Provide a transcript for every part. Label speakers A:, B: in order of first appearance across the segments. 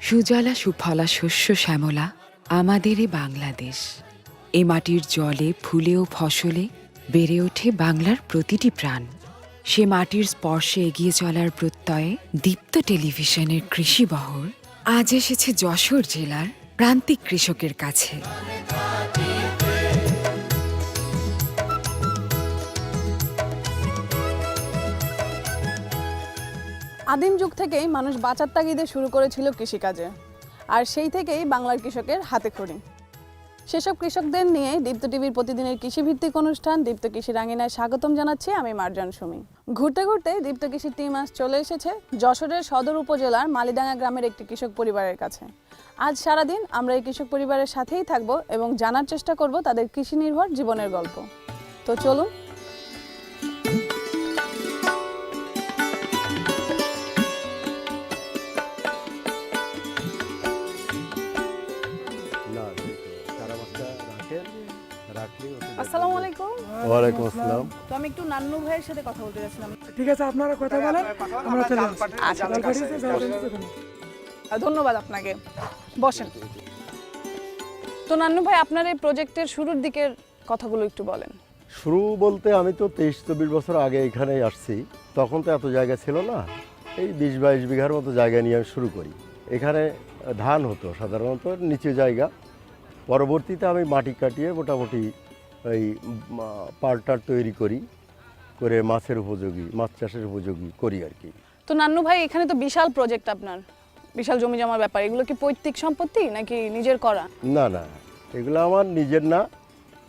A: সুজলা সুফলা শস্য শ্যামলা আমাদের এ বাংলাদেশ। এ মাটির জলে ফুলে ও ফসলে বেড়ে ওঠে বাংলার প্রতিটি প্রাণ। সে মাটির স্পর্শে এগিয়ে চলার প্রত্যয়ে দীপ্ত টেলিভিশনের কৃষি বহর আজ এসেছে যশোর জেলার প্রান্তিক কৃষকের কাছে।
B: আদিম যুগ থেকেই মানুষ বাঁচার তাগিদে শুরু করেছিল কৃষিকাজে, আর সেই থেকেই বাংলার কৃষকের হাতে খড়ি। সেসব কৃষকদের নিয়ে দীপ্ত টিভির প্রতিদিনের কৃষিভিত্তিক অনুষ্ঠান দীপ্ত কৃষির আঙিনায় স্বাগতম জানাচ্ছি আমি মারজান সুমি। ঘুরতে ঘুরতে দীপ্ত কৃষির টিম আজ চলে এসেছে যশোরের সদর উপজেলার মালিডাঙ্গা গ্রামের একটি কৃষক পরিবারের কাছে। আজ সারাদিন আমরা এই কৃষক পরিবারের সাথেই থাকব এবং জানার চেষ্টা করব তাদের কৃষি নির্ভর জীবনের গল্প। তো চলুন। আসসালামু আলাইকুম।
C: ওয়ালাইকুম আসসালাম।
B: তো আমি একটু নান্নু ভাইয়ের সাথে কথা বলতে যাচ্ছিলাম।
D: ঠিক আছে, আপনারা কথা বলেন, আমরা চলে আসছি।
B: ধন্যবাদ আপনাকে, বসেন। তো নান্নু ভাই, আপনার এই প্রজেক্টের শুরুর দিকের কথাগুলো একটু বলেন।
C: শুরু বলতে আমি তো 23-24 বছর আগে এখানেই আসছি। তখন তো এত জায়গা ছিল না, এই 20-22 বিঘার মতো জায়গা নিয়ে আমি শুরু করি। এখানে ধান হতো সাধারণত, নিচু জায়গা। পরবর্তীতে আমি মাটি কাটিয়ে মোটামুটি এই পাল্টার তৈরি করে মাছের উপযোগী, মাছ চাষের উপযোগী করি আর কি।
B: তো নান্নু ভাই, এখানে তো বিশাল প্রজেক্ট, আপনার বিশাল জমি জমার ব্যাপার। এগুলো কি পৈতৃক সম্পত্তি নাকি নিজের করা?
C: না না, এগুলো আমার নিজের না,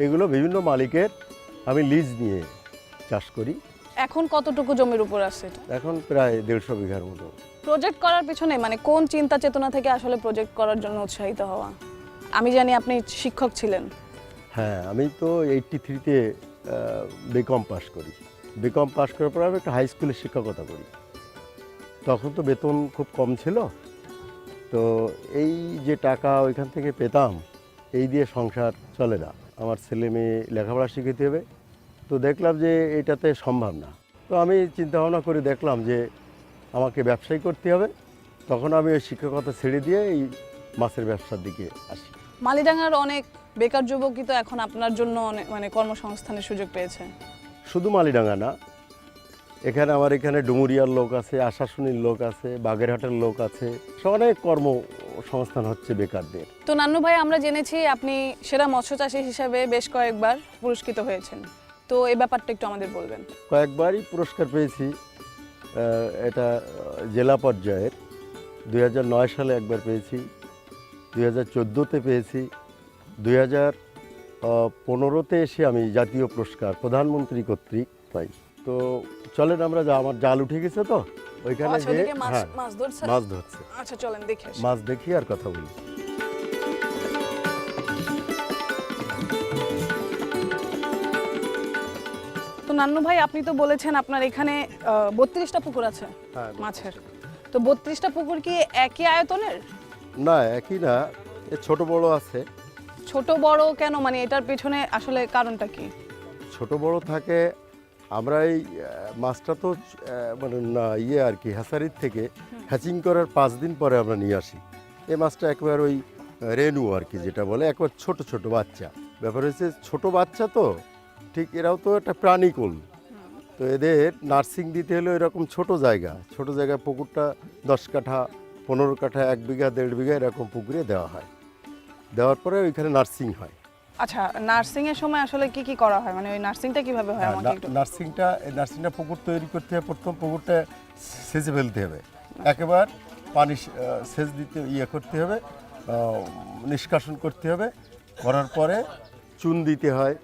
C: এগুলো বিভিন্ন মালিকের। আমি লিজ নিয়ে চাষ করি।
B: এখন কতটুকু জমির উপর আছে এটা?
C: এখন প্রায় 150 বিঘার মতো।
B: প্রজেক্ট করার পিছনে মানে কোন চিন্তা চেতনা থেকে আসলে প্রজেক্ট করার জন্য উৎসাহিত হওয়া? আমি জানি আপনি শিক্ষক ছিলেন।
C: হ্যাঁ, আমি তো 83-তে বিকম পাস করি। বিকম পাস করার পর আমি একটা হাই স্কুলে শিক্ষকতা করি। তখন তো বেতন খুব কম ছিল, তো এই যে টাকা ওইখান থেকে পেতাম, এই দিয়ে সংসার চলে না। আমার ছেলে মেয়ে লেখাপড়া শিখাতে হবে, তো দেখলাম যে এটাতে সম্ভব না। তো আমি চিন্তাভাবনা করে দেখলাম যে আমাকে ব্যবসায়ী করতে হবে। তখন আমি ওই শিক্ষকতা ছেড়ে দিয়ে এই মাছের ব্যবসার দিকে আসি।
B: মালিডাঙ্গার অনেক বেকার যুবকই তো এখন আপনার জন্য অনেক মানে কর্মসংস্থানের সুযোগ পেয়েছে।
C: শুধু মালিডাঙ্গা না, এখানে ডুমুরিয়ার লোক আছে, আশাশুনির লোক আছে, বাগেরহাটের লোক আছে, অনেক কর্মসংস্থান হচ্ছে বেকারদের।
B: তো নান্নু ভাই, আমরা জেনেছি আপনি সেরা মৎস্য চাষী হিসাবে বেশ কয়েকবার পুরস্কৃত হয়েছেন। তো এই ব্যাপারটা একটু আমাদের বলবেন।
C: কয়েকবারই পুরস্কার পেয়েছি। এটা জেলা পর্যায়ের 2009 সালে একবার পেয়েছি, 2014-তে পেয়েছি, 2015-তে এসে আমি জাতীয় পুরস্কার প্রধানমন্ত্রী কর্তৃক পাই। তো চলেন আমরা আমার জাল উঠে গেছে, তো ওইখানে যে মাছ ধরছে।
B: আচ্ছা চলেন দেখে আসি।
C: মাছ দেখি আর কথা বলি।
B: তো নান্নু ভাই, আপনি তো বলেছেন আপনার এখানে 32টা পুকুর আছে মাছের। তো 32টা পুকুর কি একই আয়তনের?
C: না, একই না, ছোট বড় আছে।
B: ছোট বড় কেন, মানে এটার পেছনে আসলে কারণটা কি?
C: ছোট বড় থাকে। আমরা এই মাছটা তো মানে না আর কি, হ্যাচারির থেকে হ্যাচিং করার 5 দিন পরে আমরা নিয়ে আসি। এই মাছটা একবার ওই রেনু আর কি, যেটা বলে একবার ছোট ছোট বাচ্চা। ব্যাপার হচ্ছে ছোট বাচ্চা তো, ঠিক এরাও তো একটা প্রাণীকুল। তো এদের নার্সিং দিতে হলে এরকম ছোট জায়গায় পুকুরটা 10 কাঠা 15 কাঠা 1 বিঘা 1.5 বিঘা এরকম পুকুরে দেওয়া হয়। দেওয়ার পরে ওইখানে নার্সিং হয়।
B: আচ্ছা, নার্সিং এর সময় আসলে কি কি করা হয়, মানে ওই নার্সিংটা কিভাবে হয় আমাকে একটু?
C: নার্সিংটা পুকুর তৈরি করতে হবে। প্রথম পুকুরটা সেচে ফেলতে হবে, একেবারে পানি সেচ দিতে করতে হবে, নিষ্কাশন করতে হবে। করার পরে চুন দিতে হয়,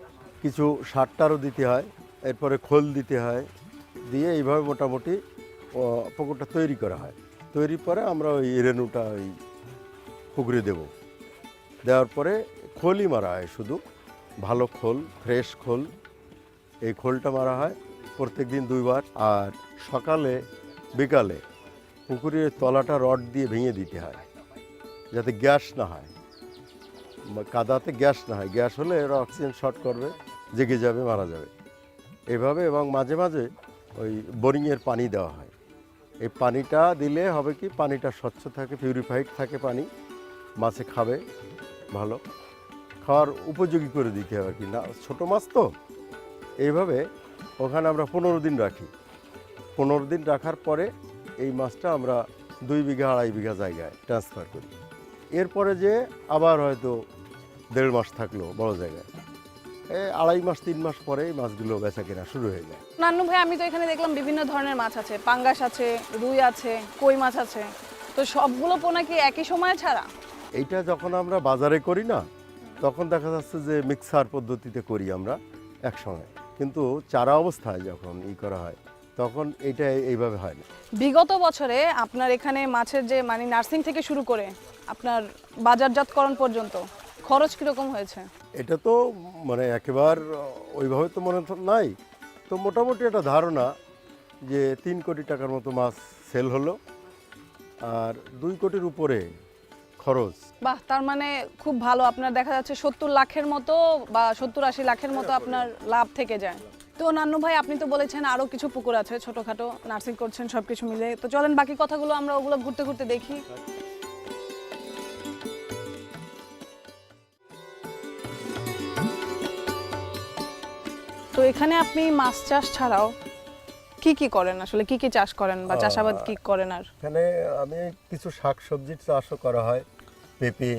C: কিছু সারটারও দিতে হয়, এরপরে খোল দিতে হয়, দিয়ে এইভাবে মোটামুটি পুকুরটা তৈরি করা হয়। তৈরি পরে আমরা ওই রেনুটা ওই পুকুরে দেওয়ার পরে খোলই মারা হয়, শুধু ভালো খোল, ফ্রেশ খোল। এই খোলটা মারা হয় প্রত্যেক দিন 2 বার। আর সকালে বিকালে পুকুরের তলাটা রড দিয়ে ভেঙে দিতে হয়, যাতে গ্যাস না হয়, কাদাতে গ্যাস না হয়। গ্যাস হলে এরা অক্সিজেন শর্ট করবে, জেগে যাবে, মারা যাবে এভাবে। এবং মাঝে মাঝে ওই বোরিংয়ের পানি দেওয়া হয়। এই পানিটা দিলে হবে কি, পানিটা স্বচ্ছ থাকে, পিউরিফাইড থাকে পানি, মাছে খাবে ভালো, খাওয়ার উপযোগী করে দিতে হবে আর কি। না ছোটো মাছ তো, এইভাবে ওখানে আমরা 15 দিন রাখি। 15 দিন রাখার পরে এই মাছটা আমরা 2 বিঘা 2.5 বিঘা জায়গায় ট্রান্সফার করি। এরপরে যে আবার হয়তো 1.5 মাস থাকলো বড় জায়গায়, 2.5 মাস 3 মাস পরে এই মাছগুলো বেচা কেনা শুরু হয়ে যায়।
B: নান্নু ভাই, আমি তো এখানে দেখলাম বিভিন্ন ধরনের মাছ আছে, পাঙ্গাস আছে, রুই আছে, কই মাছ আছে। তো সবগুলো পোনা কি একই সময়ে ছাড়া?
C: এইটা যখন আমরা বাজারে করি না, তখন দেখা যাচ্ছে যে মিক্সার পদ্ধতিতে করি আমরা একসঙ্গে, কিন্তু চারা অবস্থায় যখন করা হয় তখন এইটা এইভাবে হয় না।
B: বিগত বছরে আপনার এখানে মাছের যে মানে নার্সিং থেকে শুরু করে আপনার বাজারজাতকরণ পর্যন্ত খরচ কীরকম হয়েছে?
C: এটা তো মানে একেবারে ওইভাবে তো মনে নাই, তো মোটামুটি একটা ধারণা যে 3 কোটি টাকার মতো মাছ সেল হলো, আর 2 কোটির উপরে খরচ।
B: বাহ, তার মানে খুব ভালো। আপনার দেখা যাচ্ছে 70 লাখের মতো বা 70-80 লাখের মতো আপনার লাভ থেকে যায়। তো নান্নু ভাই, আপনি তো বলেছেন আরও কিছু পুকুর আছে, ছোটোখাটো নার্সিং করছেন সব কিছু মিলে। তো চলেন বাকি কথাগুলো আমরা ওগুলো ঘুরতে ঘুরতে দেখি। তো এখানে আপনি মাছ চাষ ছাড়াও কি কি করেন, আসলে কি কি চাষ করেন বা চাষাবাদ কি করেন? আর
C: এখানে আমি কিছু শাক সবজির চাষও করা হয়, পেঁপে,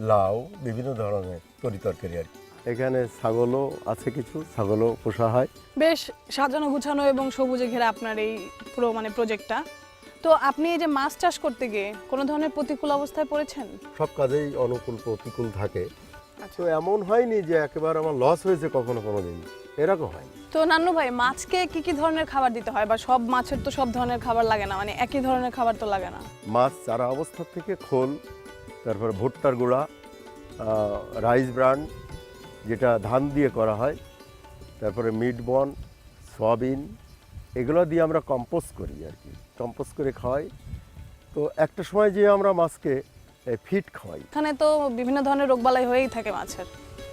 C: লাউ, বিভিন্ন ধরনের তরিতরকারি আর কি। এখানে ছাগলও আছে, কিছু ছাগলও পোষা হয়।
B: বেশ সাজানো গুছানো এবং সবুজে ঘেরা আপনার এই পুরো মানে প্রজেক্টটা। তো আপনি এই যে মাছ চাষ করতে গিয়ে কোনো ধরনের প্রতিকূল অবস্থায় পড়েছেন?
C: সব কাজেই অনুকূল প্রতিকূল থাকে,
B: আচ্ছা।
C: তো এমন হয়নি যে একেবারে আমার লস হয়েছে কখনো দিন, এরকম হয়।
B: তো নান্নু ভাই, মাছকে কি কি ধরনের খাবার দিতে হয়? বা সব মাছের তো সব ধরনের খাবার লাগে না, মানে একই ধরনের খাবার তো লাগে না।
C: মাছ চারা অবস্থা থেকে খোল, তারপরে ভুট্টার গুঁড়া, রাইস ব্রান যেটা ধান দিয়ে করা হয়, তারপরে মিট বন, সয়াবিন, এগুলো দিয়ে আমরা কম্পোস্ট করি আর কি, কম্পোস্ট করে খাওয়াই। তো একটা সময় যে আমরা মাছকে ফিট খাওয়াই।
B: এখানে তো বিভিন্ন ধরনের রোগবালাই হয়েই থাকে মাছের,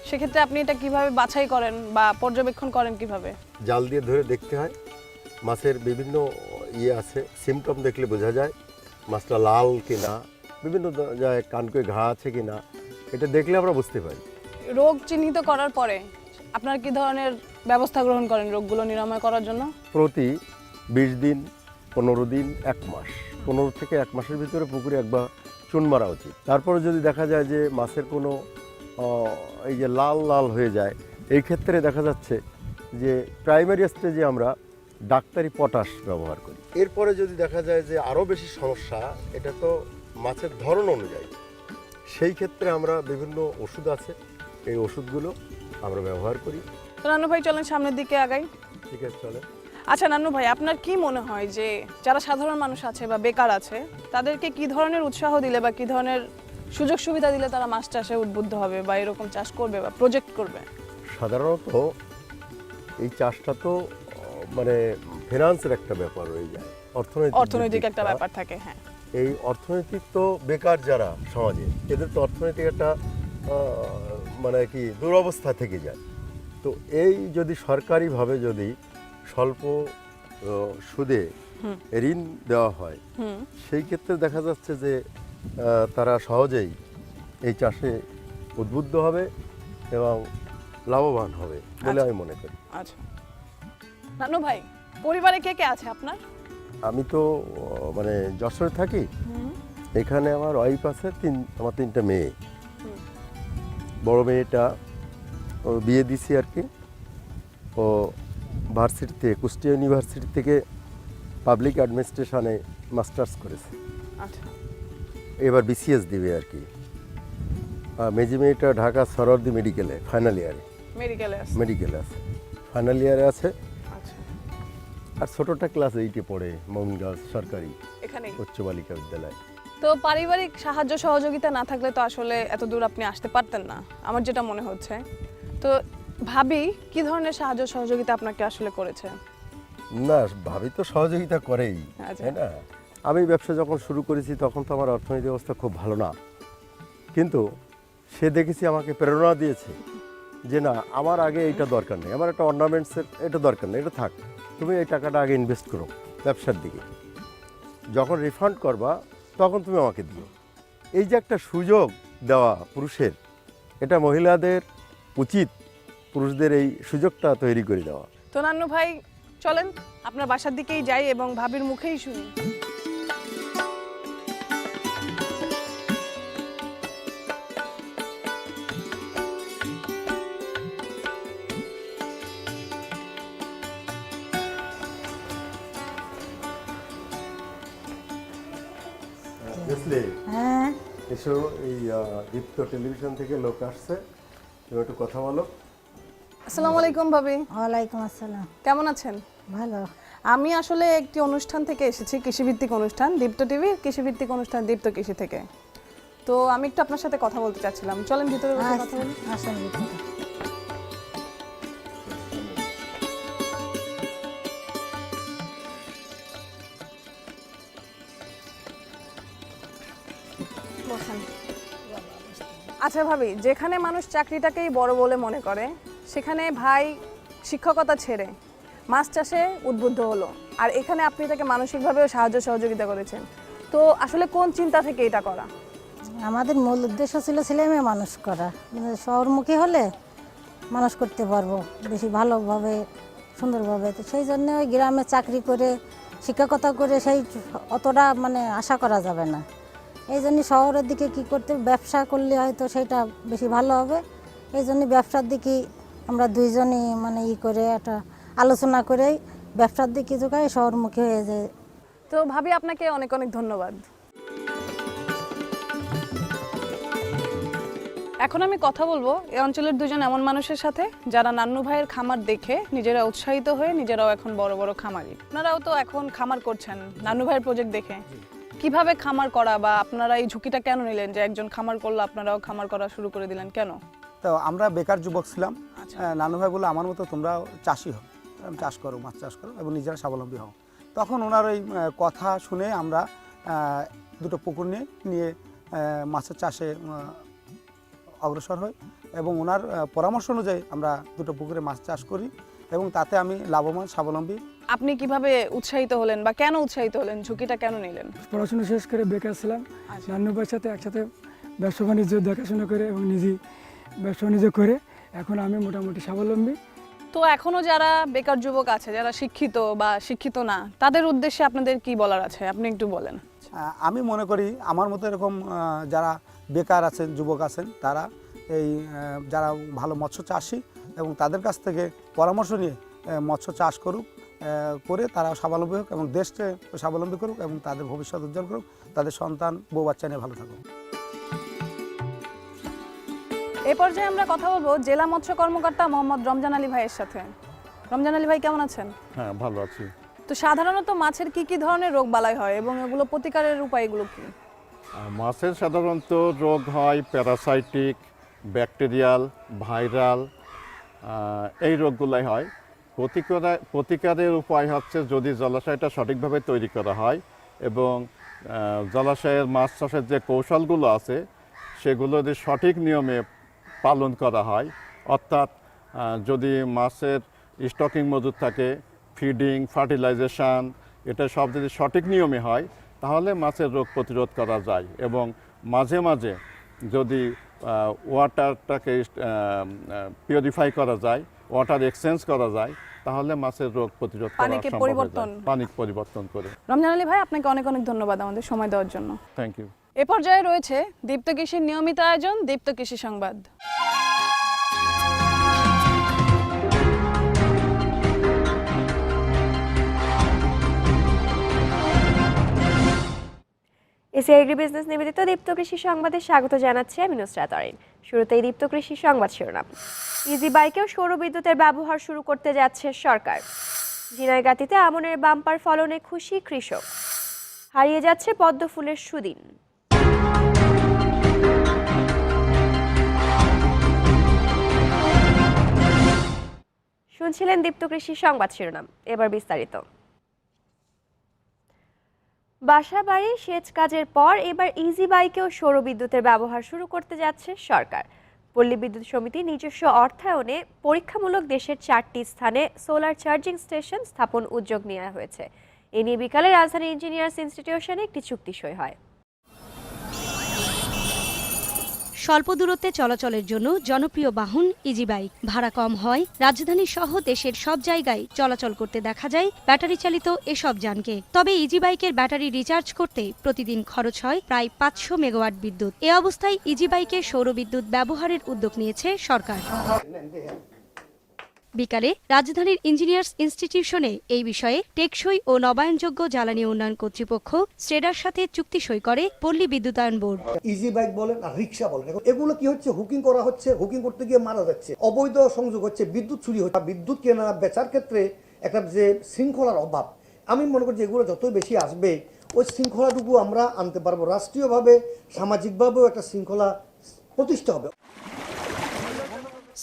B: সেক্ষেত্রে আপনি এটা কিভাবে বাছাই করেন বা পর্যবেক্ষণ করেন কিভাবে?
C: জাল দিয়ে ধরে দেখতে হয়, মাছের বিভিন্ন আছে, সিমটম দেখলে বোঝা যায় মাছটা লাল কিনা, বিভিন্ন জায়গায় কানকে ঘা আছে কিনা, এটা দেখলে আমরা বুঝতে পারি।
B: রোগ চিহ্নিত করার পরে আপনার কি ধরনের ব্যবস্থা গ্রহণ করেন রোগগুলো নিরাময় করার জন্য?
C: প্রতি 20 দিন, 15 দিন, 1 মাস, 15 থেকে 1 মাসের ভিতরে পুকুরে একবার চুন মারা উচিত। তারপরে যদি দেখা যায় যে মাছের কোনো এই যে লাল লাল হয়ে যায়, এই ক্ষেত্রে দেখা যাচ্ছে যে প্রাইমারি স্টেজে আমরা ডাক্তারি পটাশ ব্যবহার করি। এরপরে যদি দেখা যায় যে আরও বেশি সমস্যা, এটা তো মাছের ধরন অনুযায়ী, সেই ক্ষেত্রে আমরা বিভিন্ন ওষুধ আছে, এই ওষুধগুলো আমরা ব্যবহার করি।
B: তো নান্নু ভাই, চলেন সামনের দিকে আগাই।
C: ঠিক আছে, চলে।
B: আচ্ছা নান্নু ভাই, আপনার কি মনে হয় যে যারা সাধারণ মানুষ আছে বা বেকার আছে, তাদেরকে কি ধরনের উৎসাহ দিলে বা কি ধরনের সুযোগ সুবিধা দিলে তারা মাছ চাষে উদ্বুদ্ধ হবে বা এরকম চাষ করবে বা প্রজেক্ট করবে?
C: সাধারণত এই চাষটা তো মানে ফিনান্সের একটা ব্যাপার হয়ে যায়,
B: অর্থনৈতিক একটা ব্যাপার থাকে। হ্যাঁ,
C: এই অর্থনৈতিক তো বেকার যারা সমাজে, এদের তো অর্থনৈতিক একটা মানে কি দুরবস্থা থেকে যায়। তো এই যদি সরকারিভাবে যদি স্বল্প সুদে ঋণ দেওয়া হয়, সেই ক্ষেত্রে দেখা যাচ্ছে যে তারা সহজেই এই চাষে উদ্বুদ্ধ হবে এবং লাভবান হবে বলে আমি মনে করি।
B: আচ্ছা নান্নু ভাই, পরিবারে কে কে আছে আপনার?
C: আমি তো মানে যশোরে থাকি, এখানে আমার ওয়াইফ আছে, আমার 3টা মেয়ে। বড় মেয়েটা ও বিয়ে দিছি আর কি, ও ভার্সিটিতে, কুষ্টিয়া ইউনিভার্সিটি থেকে পাবলিক অ্যাডমিনিস্ট্রেশনে মাস্টার্স করেছে,
B: আচ্ছা,
C: এবার বিসিএস দিবে আর কি। মেজি মেয়েটা ঢাকা সরওয়ার্দী মেডিকেলে ফাইনাল ইয়ারে, মেডিকেলে আছে, ফাইনাল ইয়ারে আছে।
B: আচ্ছা,
C: আর ছোটটা ক্লাস 8-এ পড়ে মোমিনগঞ্জ সরকারি
B: এখানে
C: উচ্চ বালিকা বিদ্যালয়।
B: তো পারিবারিক সাহায্য সহযোগিতা না থাকলে তো আসলে এত দূর আপনি আসতে পারতেন না, আমার যেটা মনে হচ্ছে। তো ভাবি কি ধরনের সাহায্য সহযোগিতা আপনাকে আসলে করেছে?
C: না, ভাবি তো সহযোগিতা করেই,
B: আচ্ছা।
C: তাই না? আমি ব্যবসা যখন শুরু করেছি তখন তো আমার অর্থনৈতিক অবস্থা খুব ভালো না, কিন্তু সে দেখেছি আমাকে প্রেরণা দিয়েছে যে না, আমার আগে এইটা দরকার নেই, আমার একটা অর্নামেন্টসের এটা দরকার নেই, এটা থাক, তুমি এই টাকাটা আগে ইনভেস্ট করো ব্যবসার দিকে। যখন রিফান্ড করবা তখন তুমি আমাকে দিও। এই যে একটা সুযোগ দেওয়া পুরুষের, এটা মহিলাদের উচিত পুরুষদের এই সুযোগটা তৈরি করে দেওয়া।
B: তো নান্নু ভাই চলেন আপনার বাসার দিকেই যাই এবং ভাবির মুখেই শুনি।
E: হ্যাঁ,
C: এসো, এই দীপ্ত টেলিভিশন থেকে লোক আসছে, তুমি একটু কথা বলো।
B: আসসালামু আলাইকুম ভাবি,
E: ওয়ালাইকুম আসসালাম।
B: কেমন আছেন?
E: ভালো।
B: আমি আসলে একটি অনুষ্ঠান থেকে এসেছি, কৃষিভিত্তিক অনুষ্ঠান, দীপ্ত টিভির কৃষিভিত্তিক অনুষ্ঠান দীপ্ত কৃষি থেকে। তো আমি একটু আপনার সাথে কথা বলতে চাচ্ছিলাম, চলেন ভিতরে বসে কথা বলি।
E: আসেন ভিতরে।
B: বসেন। আচ্ছা ভাবি, যেখানে মানুষ চাকরিটাকেই বড় বলে মনে করে, সেখানে ভাই শিক্ষকতা ছেড়ে মাছ চাষে উদ্বুদ্ধ হলো, আর এখানে আপনি তাকে মানসিকভাবেও সাহায্য সহযোগিতা করেছেন। তো আসলে কোন চিন্তা থেকে এটা করা?
E: আমাদের মূল উদ্দেশ্য ছিল ছেলে মেয়ে মানুষ করা, কিন্তু শহরমুখী হলে মানুষ করতে পারবো বেশি ভালোভাবে, সুন্দরভাবে। তো সেই জন্য ওই গ্রামে চাকরি করে শিক্ষকতা করে সেই অতটা মানে আশা করা যাবে না। এই জন্য শহরের দিকে কি করতে, ব্যবসা করলে হয়তো সেটা বেশি ভালো হবে। এই জন্য ব্যবসার দিকে আমরা দুইজনই মানে করে একটা আলোচনা করেই ব্যবসার দিকে যোগায় শহরমুখী হয়ে যায়।
B: তো ভাবি আপনাকে অনেক অনেক ধন্যবাদ। এখন আমি কথা বলবো এই অঞ্চলের দুজন এমন মানুষের সাথে যারা নান্নু ভাইয়ের খামার দেখে নিজেরা উৎসাহিত হয়ে নিজেরাও এখন বড় বড় খামারি। আপনারাও তো এখন খামার করছেন নান্নু ভাইয়ের প্রজেক্ট দেখে। কিভাবে খামার করা, বা আপনারা এই ঝুঁকিটা কেন নিলেন যে একজন খামার করলো আপনারাও খামার করা শুরু করে দিলেন কেন?
F: তো আমরা বেকার যুবক ছিলাম। নানু ভাই বললো আমার মতো তোমরা চাষি হও, চাষ করো, মাছ চাষ করো এবং নিজেরা স্বাবলম্বী হও। তখন ওনার ওই কথা শুনে আমরা দুটো পুকুর নিয়ে মাছের চাষে অগ্রসর হই এবং ওনার পরামর্শ অনুযায়ী আমরা দুটো পুকুরে মাছ চাষ করি এবং তাতে আমি লাভবান, স্বাবলম্বী।
B: আপনি কিভাবে উৎসাহিত হলেন বা কেন উৎসাহিত হলেন, ঝুঁকিটা কেন নিলেন?
D: পড়াশোনা শেষ করে বেকার ছিলাম, নান্নু ভাইয়ের সাথে একসাথে ব্যবসা বাণিজ্য দেখাশোনা করে এবং নিজেই ব্যবসা বাণিজ্য করে এখন আমি মোটামুটি স্বাবলম্বী।
B: তো এখনো যারা বেকার যুবক আছে, যারা শিক্ষিত বা শিক্ষিত না, তাদের উদ্দেশ্যে আপনাদের কি বলার আছে, আপনি একটু বলেন।
F: আমি মনে করি আমার মতো এরকম যারা বেকার আছেন, যুবক আছেন, তারা এই যারা ভালো মৎস্য চাষী এবং তাদের কাছ থেকে পরামর্শ নিয়ে মৎস্য চাষ করুক, করে তারা স্বাবলম্বী হোক এবং দেশকে স্বাবলম্বী করুক এবং তাদের ভবিষ্যৎ উজ্জ্বল করুক, তাদের সন্তান বউ বাচ্চা নিয়ে ভালো থাকুক।
B: এই পর্যায়ে আমরা কথা বলবো জেলা মৎস্য কর্মকর্তা মোহাম্মদ রমজান আলী ভাইয়ের সাথে। রমজান আলী ভাই কেমন আছেন?
C: হ্যাঁ, ভালো আছি।
B: তো সাধারণত মাছের কি কি ধরনের রোগ বালাই হয় এবং এগুলো প্রতিকারের উপায়গুলো কি?
G: মাছের সাধারণত রোগ হয় প্যারাসাইটিক, ব্যাকটেরিয়াল, ভাইরাল, এই রোগগুলাই হয়। প্রতিকারের উপায় হচ্ছে যদি জলাশয়টা সঠিকভাবে তৈরি করা হয় এবং জলাশয়ের মাছ চাষের যে কৌশলগুলো আছে সেগুলো যদি সঠিক নিয়মে পালন করা হয়, অর্থাৎ যদি মাছের স্টকিং মজুদ থাকে, ফিডিং, ফার্টিলাইজেশন, এটা সব যদি সঠিক নিয়মে হয় তাহলে মাছের রোগ প্রতিরোধ করা যায়। এবং মাঝে মাঝে যদি ওয়াটারটাকে পিউরিফাই করা যায়, ওয়াটার এক্সচেঞ্জ করা যায়, তাহলে মাছের রোগ প্রতিরোধ করা সম্ভব হয়ে যায়। পানি পরিবর্তন করে।
B: রমজান আলী ভাই, আপনাকে অনেক অনেক ধন্যবাদ আমাদের সময় দেওয়ার জন্য।
G: Thank you.
B: এ পর্যায়ে রয়েছে দীপ্ত কৃষির নিয়মিত আয়োজন দীপ্ত কৃষি সংবাদ।
H: এসি এগ্রি বিজনেস নিবেদিত দীপ্ত কৃষি সংবাদে স্বাগত জানাচ্ছি আমি নুসরাত অরিন। শুরুতেই দীপ্ত কৃষি সংবাদ শিরোনাম। ইজি বাইকেও সৌর বিদ্যুতের ব্যবহার শুরু করতে যাচ্ছে সরকার। ঝিনাইগাতিতে আমনের বাম্পার ফলনে খুশি কৃষক। হারিয়ে যাচ্ছে পদ্ম ফুলের সুদিন। শুনছিলেন দীপ্ত কৃষি সংবাদ শিরোনাম, এবার বিস্তারিত। বাসা বাড়ি সেচ কাজের পর এবার ইজি বাইকেও সৌর বিদ্যুতের ব্যবহার শুরু করতে যাচ্ছে সরকার। পল্লী বিদ্যুৎ সমিতি নিজস্ব অর্থায়নে পরীক্ষামূলক দেশের 4টি স্থানে সোলার চার্জিং স্টেশন স্থাপন উদ্যোগ নেওয়া হয়েছে। এ নিয়ে বিকালে রাজধানী ইঞ্জিনিয়ার্স ইনস্টিটিউশনে একটি চুক্তি সই হয়।
I: স্বল্প দূরত্বে চলাচলের জন্য জনপ্রিয় বাহন ইজি বাইক। ভাড়া কম হয়, রাজধানী সহ দেশের সব জায়গায় চলাচল করতে দেখা যায় ব্যাটারি চালিত এসব যানকে। তবে ইজি বাইকের ব্যাটারি রিচার্জ করতে প্রতিদিন খরচ হয় প্রায় 500 মেগাওয়াট বিদ্যুৎ। এ অবস্থায় ইজি বাইকে সৌরবিদ্যুৎ ব্যবহারের উদ্যোগ নিয়েছে সরকার। বিকালে রাজধানীর ইঞ্জিনিয়ার্স ইনস্টিটিউশনে এই বিষয়ে টেকসই ও নবায়নযোগ্য জ্বালানি উন্নয়ন কর্তৃপক্ষ স্ট্রেডার সাথে চুক্তি সই করে পল্লী বিদ্যুতায়ন বোর্ড।
J: ইজি বাইক বলেন আর রিক্সা বলেন, এগুলো কি হচ্ছে, হুকিং করা হচ্ছে, হুকিং করতে গিয়ে মারা যাচ্ছে, অবৈধ সংযোগ হচ্ছে, বিদ্যুৎ চুরি হচ্ছে। বিদ্যুৎ কেনা বেচার ক্ষেত্রে একটা যে শৃঙ্খলার অভাব, আমি মনে করি যে এগুলো যত বেশি আসবে ওই শৃঙ্খলাটুকু আমরা আনতে পারবো। রাষ্ট্রীয়ভাবে সামাজিকভাবেও একটা শৃঙ্খলা প্রতিষ্ঠা হবে।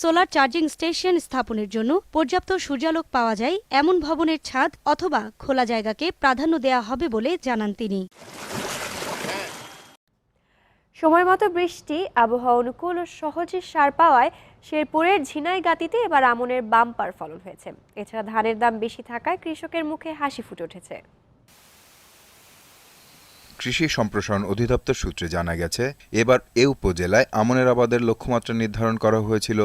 I: সোলার চার্জিং স্টেশন স্থাপনের জন্য পর্যাপ্ত সূর্যালোক পাওয়া যায় এমন ভবনের ছাদ অথবা খোলা জায়গাকে প্রাধান্য দেওয়া হবে বলে জানান তিনি।
H: সময় মতো বৃষ্টি, আবহাওয়া অনুকূল ও সহজে সার পাওয়ায় শেরপুরের ঝিনাইগাতিতে এবার আমনের বাম্পার ফলন হয়েছে। এছাড়া ধানের দাম বেশি থাকায় কৃষকের মুখে হাসি ফুটে উঠেছে।
K: কৃষি সম্প্রসারণ অধিদপ্তর সূত্রে জানা গেছে, এবার এ উপজেলায় আমনের আবাদের লক্ষ্যমাত্রা নির্ধারণ করা হয়েছিল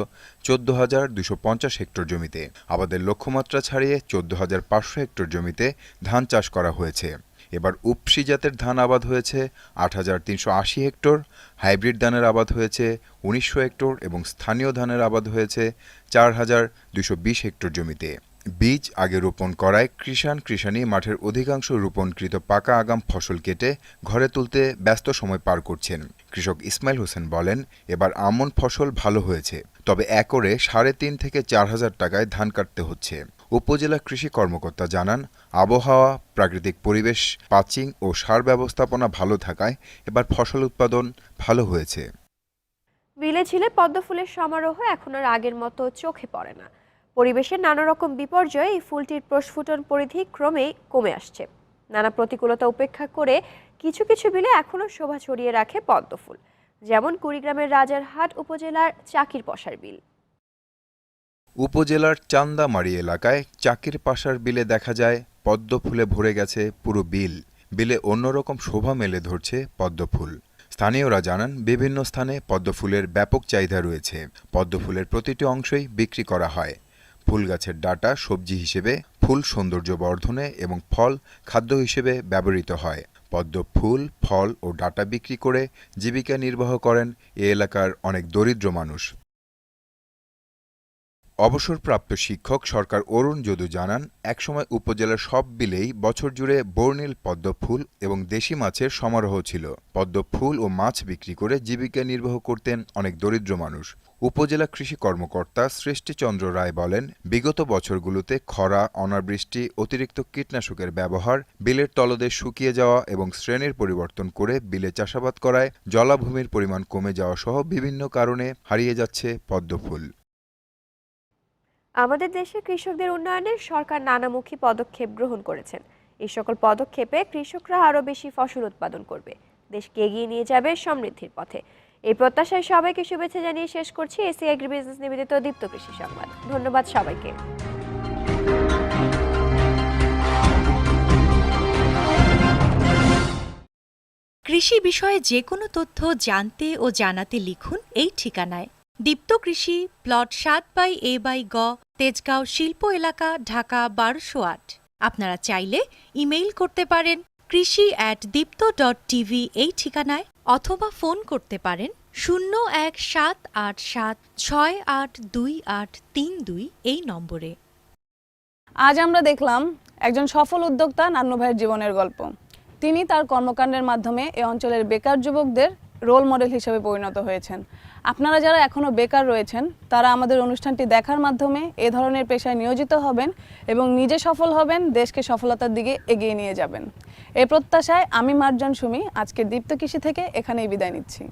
K: 14,250 হেক্টর জমিতে। আবাদের লক্ষ্যমাত্রা ছাড়িয়ে 14,500 হেক্টর জমিতে ধান চাষ করা হয়েছে। এবার উপসি জাতের ধান আবাদ হয়েছে 8,380 হেক্টর, হাইব্রিড ধানের আবাদ হয়েছে 1900 হেক্টর এবং স্থানীয় ধানের আবাদ হয়েছে 4,220 হেক্টর জমিতে। বীজ আগে রোপণ করায় কৃষাণী মাঠের অধিকাংশ রোপণকৃত পাকা আগাম ফসল কেটে ঘরে তুলতে ব্যস্ত সময় পার করছেন। কৃষক ইসমাইল হোসেন বলেন, এবার আমন ফসল ভালো হয়েছে, তবে একরে 3,500 থেকে 4,000 টাকায় ধান কাটতে হচ্ছে। উপজেলা কৃষি কর্মকর্তা জানান, আবহাওয়া, প্রাকৃতিক পরিবেশ, পাচিং ও সার ব্যবস্থাপনা ভালো থাকায় এবার ফসল উৎপাদন ভালো হয়েছে।
H: বিলে ঝিলে পদ্ম ফুলের সমারোহ এখন আর আগের মতো চোখে পড়ে না। পরিবেশের নানা রকম বিপর্যয়ে এই ফুলটির প্রস্ফুটন পরিধি ক্রমেই কমে আসছে। নানা প্রতিকূলতা উপেক্ষা করে কিছু কিছু বিলে এখনও শোভা ছড়িয়ে রাখে পদ্ম ফুল, যেমন কুড়িগ্রামের রাজারহাট উপজেলার চাকির পশার বিল।
K: উপজেলার চান্দামারি এলাকায় চাকির পাশার বিলে দেখা যায় পদ্ম ফুলে ভরে গেছে পুরো বিল। বিলে অন্যরকম শোভা মেলে ধরছে পদ্ম ফুল। স্থানীয়রা জানান, বিভিন্ন স্থানে পদ্ম ফুলের ব্যাপক চাহিদা রয়েছে। পদ্ম ফুলের প্রতিটি অংশই বিক্রি করা হয়। ফুল গাছের ডাঁটা সবজি হিসেবে, ফুল সৌন্দর্য বর্ধনে এবং ফল খাদ্য হিসেবে ব্যবহৃত হয়। পদ্ম ফুল, ফল ও ডাঁটা বিক্রি করে জীবিকা নির্বাহ করেন এ এলাকার অনেক দরিদ্র মানুষ। অবসরপ্রাপ্ত শিক্ষক সরকার অরুণ যদু জানান, একসময় উপজেলার সব বিলেই বছর জুড়ে বর্ণিল পদ্ম ফুল এবং দেশি মাছের সমারোহ ছিল। পদ্ম ফুল ও মাছ বিক্রি করে জীবিকা নির্বাহ করতেন অনেক দরিদ্র মানুষ। উপজেলা কৃষি কর্মকর্তা সৃষ্টিচন্দ্র রায় বলেন, বিগত বছরগুলোতে খরা, অনাবৃষ্টি, অতিরিক্ত কীটনাশকের ব্যবহার, বিলের তলদেশ শুকিয়ে যাওয়া এবং শ্রেণীর পরিবর্তন করে বিলে চাষাবাদ করায় জলাভূমির পরিমাণ কমে যাওয়া সহ বিভিন্ন কারণে হারিয়ে যাচ্ছে পদ্ম ফুল।
H: আমাদের দেশে কৃষকদের উন্নয়নে সরকার নানামুখী পদক্ষেপ গ্রহণ করেছেন। এই সকল পদক্ষেপে কৃষকরা আরও বেশি ফসল উৎপাদন করবে, দেশকে এগিয়ে নিয়ে যাবে সমৃদ্ধির পথে। এই প্রত্যাশায় সবাইকে শুভেচ্ছা জানিয়ে শেষ করছি এসি এগ্রি বিজনেস নিবেদিত দীপ্ত কৃষি সংবাদ। ধন্যবাদ সবাইকে।
L: কৃষি বিষয়ে যে কোনো তথ্য জানতে ও জানাতে লিখুন এই ঠিকানায়। দীপ্ত কৃষি, প্লট 7/A/গ, তেজগাঁও শিল্প এলাকা, ঢাকা 1208। আপনারা চাইলে ইমেইল করতে পারেন krishi@dipto.tv এই ঠিকানায়, অথবা ফোন করতে পারেন 017786828232 এই নম্বরে।
B: আজ আমরা দেখলাম একজন সফল উদ্যোক্তা নান্নু ভাইয়ের জীবনের গল্প। তিনি তার কর্মকাণ্ডের মাধ্যমে এ অঞ্চলের বেকার যুবকদের রোল মডেল হিসেবে পরিণত হয়েছেন। আপনারা যারা এখনও বেকার রয়েছেন, তারা আমাদের অনুষ্ঠানটি দেখার মাধ্যমে এ ধরনের পেশায় নিয়োজিত হবেন এবং নিজে সফল হবেন, দেশকে সফলতার দিকে এগিয়ে নিয়ে যাবেন। এই প্রত্যাশায় আমি মার্জন সুমি আজকে দীপ্ত কৃষি থেকে এখানেই বিদায় নিচ্ছি।